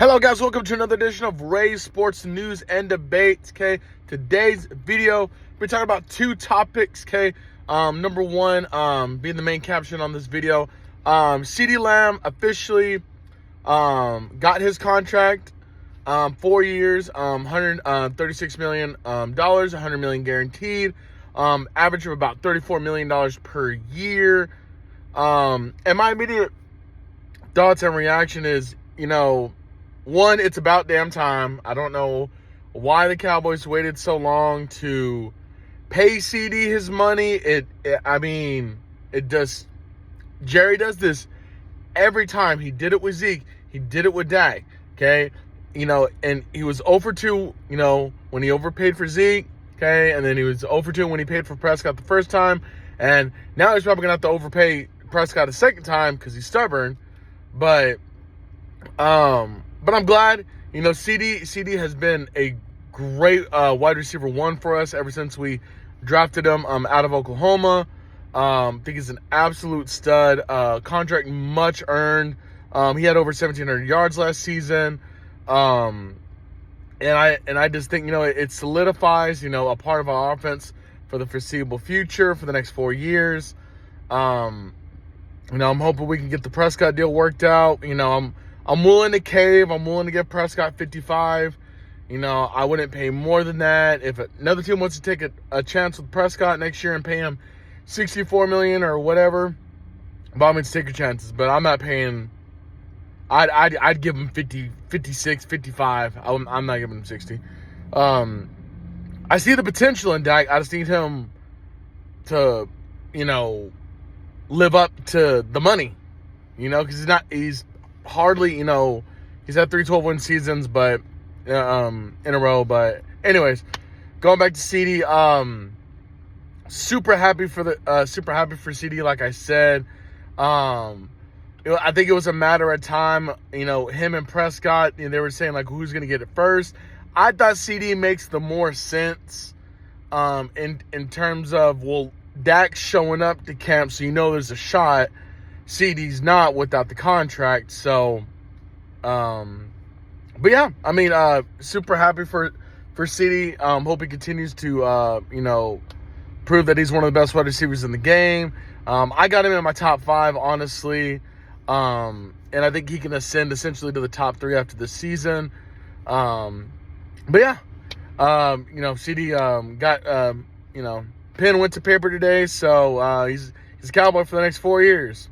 Hello guys, welcome to another edition of Ray's Sports News and Debates, okay? Today's video, we're talking about two topics, okay? Number one, being the main caption on this video, Cee Dee Lamb officially got his contract, 4 years, $136 million, $100 million guaranteed, average of about $34 million per year. And my immediate thoughts and reaction is, one, it's about damn time. I don't know why the Cowboys waited so long to pay Cee Dee his money. Jerry does this every time. He did it with Zeke. He did it with Dak, okay? And he was 0 for 2, when he overpaid for Zeke, okay? And then he was 0 for 2 when he paid for Prescott the first time. And now he's probably going to have to overpay Prescott a second time because he's stubborn. But I'm glad, Cee Dee has been a great wide receiver one for us ever since we drafted him out of Oklahoma. I think he's an absolute stud. Contract much earned. He had over 1,700 yards last season. And I just think, it solidifies, a part of our offense for the foreseeable future, for the next 4 years. I'm hoping we can get the Prescott deal worked out. I'm willing to cave. I'm willing to give Prescott 55. I wouldn't pay more than that. If another team wants to take a chance with Prescott next year and pay him $64 million or whatever, by all means, take your chances. But I'm not paying. I'd give him 50, 56, 55. I'm not giving him 60. I see the potential in Dak. I just need him to, live up to the money. Because he's hardly, he's had 3 12-win seasons, but in a row. But anyways, going back to Cee Dee, super happy for Cee Dee. Like I said, I think it was a matter of time. Him and Prescott, they were saying like who's gonna get it first. I thought Cee Dee makes the more sense, in terms of Dak's showing up to camp, so there's a shot. Cee Dee's not without the contract, so, but yeah, super happy for Cee Dee. Hope he continues to, prove that he's one of the best wide receivers in the game. I got him in my top 5, honestly, and I think he can ascend essentially to the top 3 after this season. But yeah, Cee Dee got, pen went to paper today, so he's a Cowboy for the next 4 years.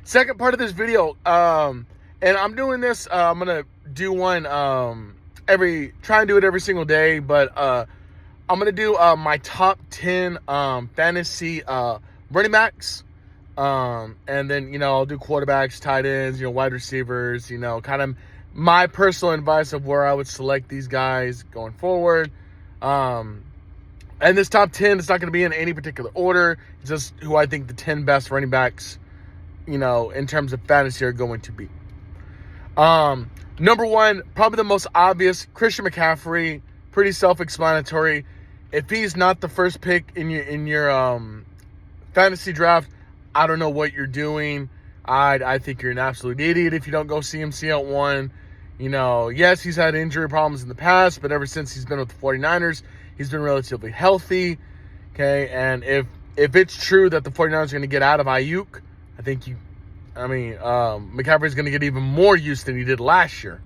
Second part of this video, and I'm doing this, I'm going to do one, try and do it every single day, but, I'm going to do, my top 10, fantasy, running backs, and then, I'll do quarterbacks, tight ends, wide receivers, kind of my personal advice of where I would select these guys going forward. And this top 10, it's not going to be in any particular order. It's just who I think the 10 best running backs, in terms of fantasy are going to be. Number 1, probably the most obvious, Christian McCaffrey. Pretty self-explanatory. If he's not the first pick in your fantasy draft, I don't know what you're doing. I think you're an absolute idiot if you don't go CMC at 1. Yes, he's had injury problems in the past, but ever since he's been with the 49ers, he's been relatively healthy. Okay, and if it's true that the 49ers are going to get out of Ayuk, I think McCaffrey's going to get even more use than he did last year.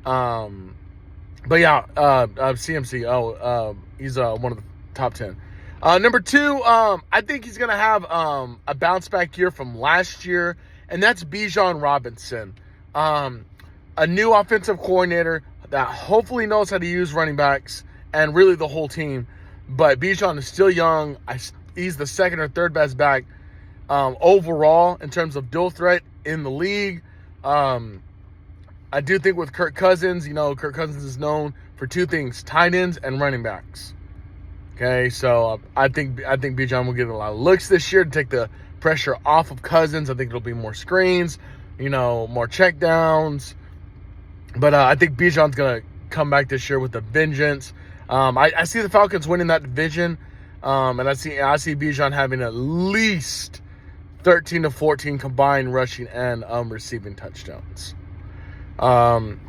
But yeah, CMC, he's one of the top 10. Number 2, I think he's going to have a bounce back year from last year, and that's Bijan Robinson. A new offensive coordinator that hopefully knows how to use running backs and really the whole team. But Bijan is still young. He's the second or third best back overall in terms of dual threat in the league. I do think with Kirk Cousins, Kirk Cousins is known for 2 things, tight ends and running backs. Okay, so I think Bijan will get a lot of looks this year to take the pressure off of Cousins. I think it'll be more screens, more check downs. But I think Bijan's going to come back this year with a vengeance. I see the Falcons winning that division, and I see Bijan having at least 13 to 14 combined rushing and receiving touchdowns. Going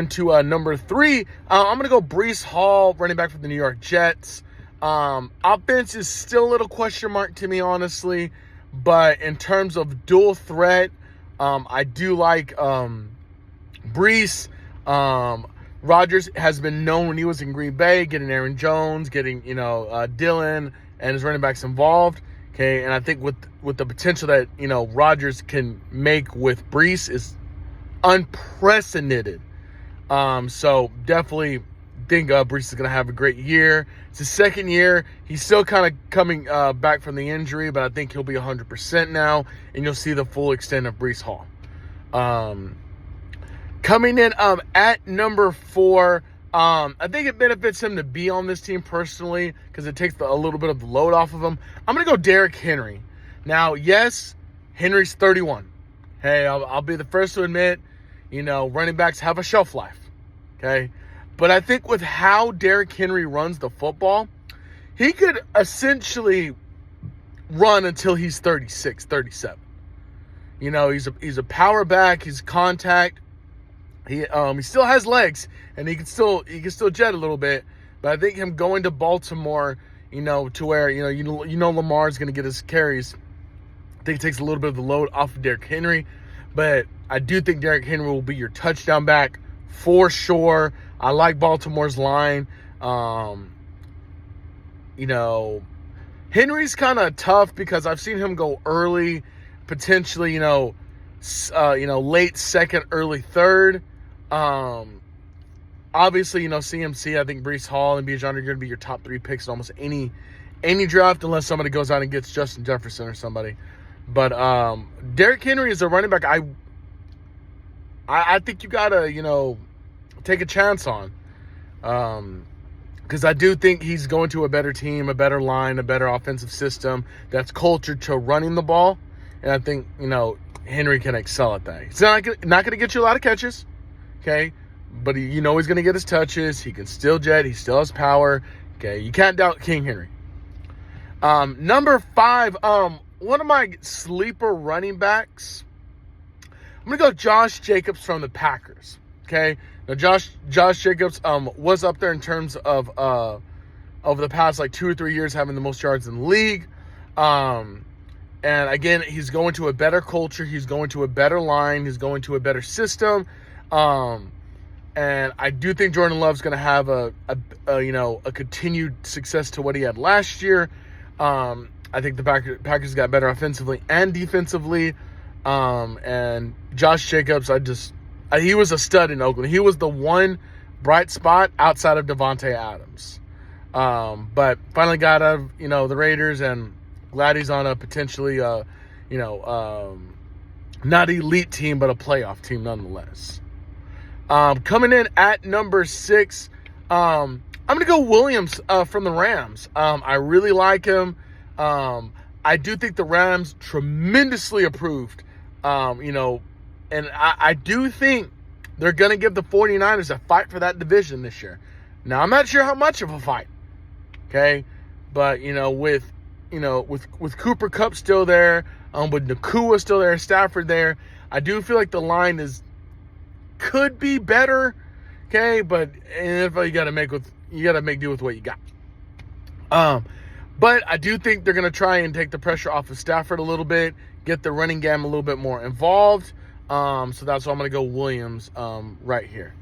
to number 3, I'm going to go Breece Hall, running back for the New York Jets. Offense is still a little question mark to me, honestly. But in terms of dual threat, I do like Breece. Rodgers has been known when he was in Green Bay, getting Aaron Jones, getting, Dillon and his running backs involved. Okay, and I think with the potential that, Rodgers can make with Breece is unprecedented. So definitely think Breece is going to have a great year. It's his second year. He's still kind of coming back from the injury, but I think he'll be 100% now, and you'll see the full extent of Breece Hall. Coming in at number 4, I think it benefits him to be on this team personally because it takes a little bit of the load off of him. I'm going to go Derrick Henry. Now, yes, Henry's 31. Hey, I'll be the first to admit, running backs have a shelf life. Okay? But I think with how Derrick Henry runs the football, he could essentially run until he's 36, 37. He's a power back, he's contact. He still has legs, and he can still jet a little bit. But I think him going to Baltimore, to where Lamar's going to get his carries. I think it takes a little bit of the load off of Derrick Henry, but I do think Derrick Henry will be your touchdown back for sure. I like Baltimore's line. Henry's kind of tough because I've seen him go early, potentially, late second, early third. Obviously, CMC, I think Breece Hall and Bijan are going to be your top 3 picks in almost any draft, unless somebody goes out and gets Justin Jefferson or somebody. But Derrick Henry is a running back I think you gotta take a chance on, because I do think he's going to a better team, a better line, a better offensive system that's cultured to running the ball, and I think Henry can excel at that. He's not going to get you a lot of catches. Okay, but he's going to get his touches. He can still jet. He still has power. Okay, you can't doubt King Henry. Number 5, one of my sleeper running backs, I'm going to go Josh Jacobs from the Packers. Okay, now Josh Jacobs was up there in terms of over the past 2 or 3 years having the most yards in the league. And again, he's going to a better culture. He's going to a better line. He's going to a better system. And I do think Jordan Love's going to have a continued success to what he had last year. I think the Packers got better offensively and defensively. And Josh Jacobs, he was a stud in Oakland. He was the one bright spot outside of Devontae Adams. But finally got out of, the Raiders, and glad he's on a potentially, not elite team, but a playoff team nonetheless. Coming in at number 6, I'm going to go Williams from the Rams. I really like him. I do think the Rams tremendously improved, and I do think they're going to give the 49ers a fight for that division this year. Now, I'm not sure how much of a fight, okay? But, with Cooper Kupp still there, with Nakua still there, Stafford there, I do feel like the line could be better, okay? But NFL, you got to make do with what you got. But I do think they're going to try and take the pressure off of Stafford a little bit, get the running game a little bit more involved. So that's why I'm going to go Williams right here.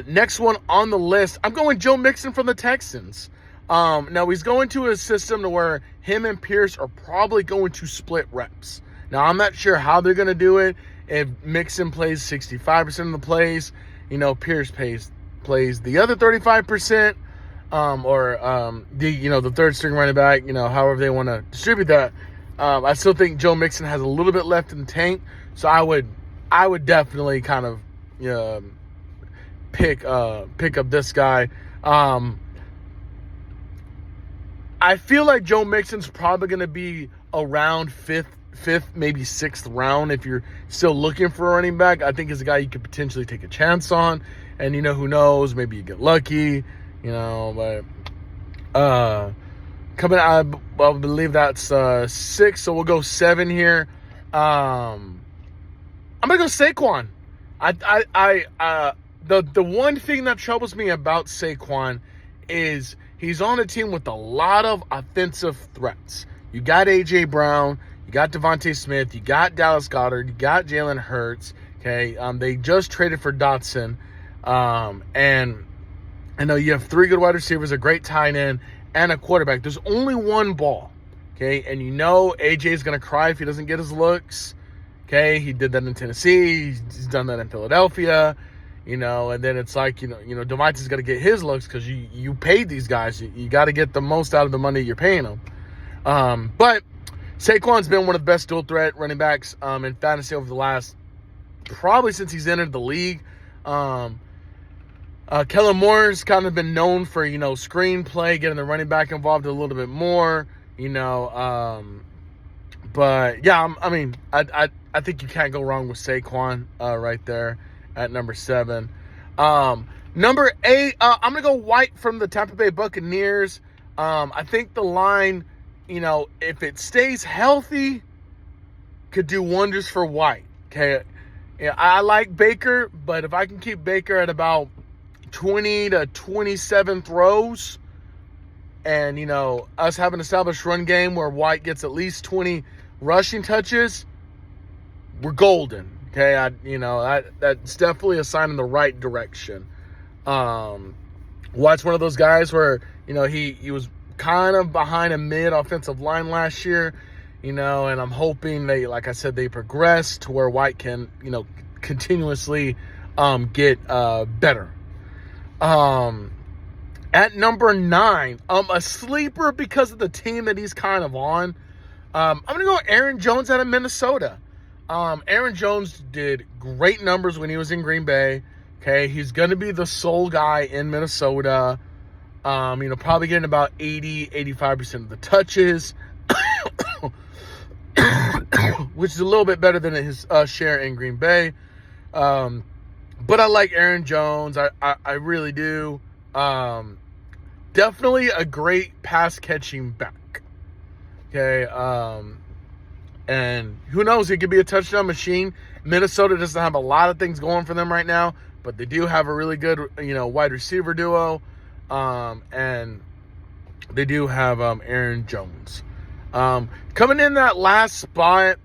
Next one on the list, I'm going Joe Mixon from the Texans. Now, he's going to a system to where him and Pierce are probably going to split reps. Now, I'm not sure how they're going to do it. If Mixon plays 65% of the plays, Pierce plays the other 35%, or the third string running back, however they want to distribute that. I still think Joe Mixon has a little bit left in the tank, so I would definitely kind of pick up this guy. I feel like Joe Mixon's probably going to be around fifth, maybe 6th round if you're still looking for a running back. I think he's a guy you could potentially take a chance on, and who knows, maybe you get lucky, but coming out, I believe that's 6, so we'll go 7 here. I'm gonna go Saquon. The one thing that troubles me about Saquon is he's on a team with a lot of offensive threats. You got AJ Brown, you got Devontae Smith, you got Dallas Goedert, you got Jalen Hurts. Okay, they just traded for Dotson, and I know you have 3 good wide receivers, a great tight end, and a quarterback. There's only one ball. Okay, and you know AJ's gonna cry if he doesn't get his looks. Okay, he did that in Tennessee. He's done that in Philadelphia. You know, and then it's like, you know, Devontae's got to get his looks because you paid these guys. You got to get the most out of the money you're paying them. But Saquon's been one of the best dual threat running backs in fantasy over the last, probably since he's entered the league. Kellen Moore's kind of been known for, you know, screenplay, getting the running back involved a little bit more. You know, but yeah, I think you can't go wrong with Saquon right there at number 7. Number 8, I'm gonna go White from the Tampa Bay Buccaneers. I think the line, you know, if it stays healthy, could do wonders for White. Okay, yeah, I like Baker, but if I can keep Baker at about 20 to 27 throws, and, you know, us have an established run game where White gets at least 20 rushing touches, we're golden. Okay, that's definitely a sign in the right direction. White's one of those guys where, you know, he was kind of behind a mid offensive line last year, you know, and I'm hoping they, like I said, they progress to where White can, you know, continuously get better. At number 9, a sleeper because of the team that he's kind of on. I'm going to go Aaron Jones out of Minnesota. Aaron Jones did great numbers when he was in Green Bay. Okay, he's going to be the sole guy in Minnesota. You know, probably getting about 85% of the touches, which is a little bit better than his share in Green Bay. But I like Aaron Jones. I really do. Definitely a great pass catching back. Okay. And who knows, he could be a touchdown machine. Minnesota doesn't have a lot of things going for them right now, but they do have a really good, you know, wide receiver duo. And they do have Aaron Jones. Coming in that last spot,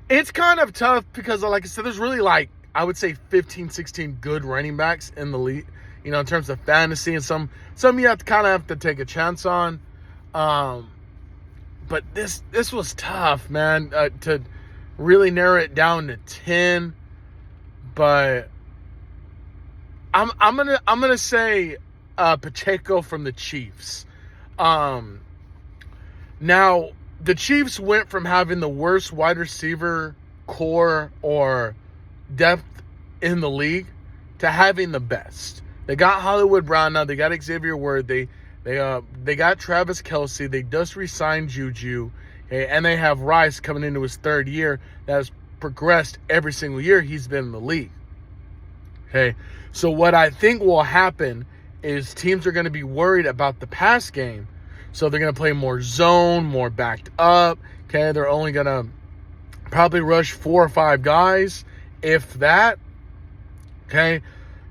it's kind of tough because, like I said, there's really, like, I would say 15, 16 good running backs in the league, you know, in terms of fantasy, and some you have to kind of have to take a chance on. But this was tough, man, to really narrow it down to 10. But I'm gonna say Pacheco from the Chiefs. Now the Chiefs went from having the worst wide receiver core or depth in the league to having the best. They got Hollywood Brown now. They got Xavier Word. They got Travis Kelce. They just re-signed Juju. Okay, and they have Rice coming into his 3rd year that has progressed every single year he's been in the league. Okay, so what I think will happen is teams are going to be worried about the pass game. So they're going to play more zone, more backed up. Okay, they're only going to probably rush 4 or 5 guys, if that. Okay,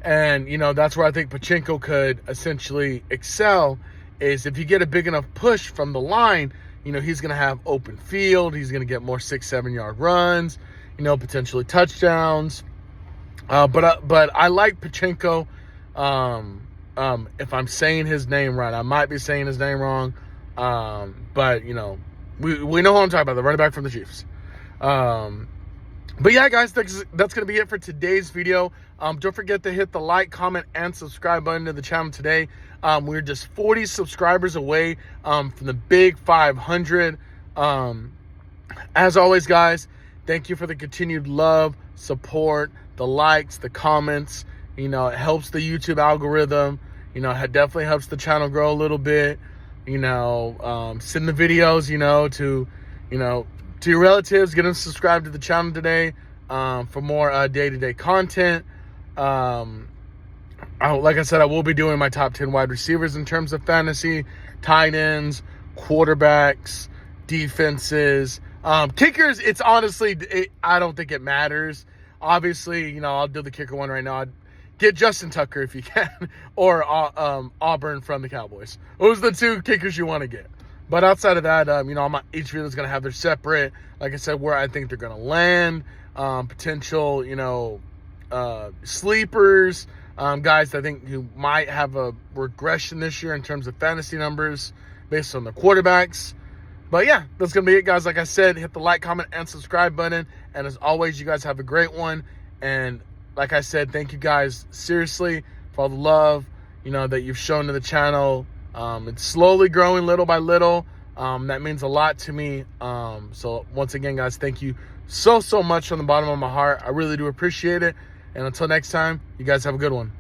and, you know, that's where I think Pacheco could essentially excel, is if you get a big enough push from the line, you know, he's going to have open field. He's going to get more 6-7 yard runs, you know, potentially touchdowns. But I like Pacheco. If I'm saying his name right, I might be saying his name wrong. But, you know, we know who I'm talking about, the running back from the Chiefs. But yeah, guys, that's going to be it for today's video. Don't forget to hit the like, comment, and subscribe button to the channel today. We're just 40 subscribers away from the big 500. As always, guys, thank you for the continued love, support, the likes, the comments. You know, it helps the YouTube algorithm. You know, it definitely helps the channel grow a little bit. You know, send the videos, you know, to your relatives. Get them subscribed to the channel today for more day-to-day content. Like I said, I will be doing my top 10 wide receivers in terms of fantasy, tight ends, quarterbacks, defenses, Kickers, it's honestly, I don't think it matters. Obviously, I'll do the kicker one right now. I'd get Justin Tucker if you can, or Auburn from the Cowboys. Those are the two kickers you want to get. But outside of that, each video is going to have their separate, like I said, where I think they're going to land, potential, sleepers, guys that I think who might have a regression this year in terms of fantasy numbers based on the quarterbacks. But yeah, that's going to be it, guys. Like I said, hit the like, comment, and subscribe button. And as always, you guys have a great one. And like I said, thank you guys seriously for all the love, that you've shown to the channel. It's slowly growing little by little. That means a lot to me. So once again, guys, thank you so much from the bottom of my heart. I really do appreciate it. And until next time, you guys have a good one.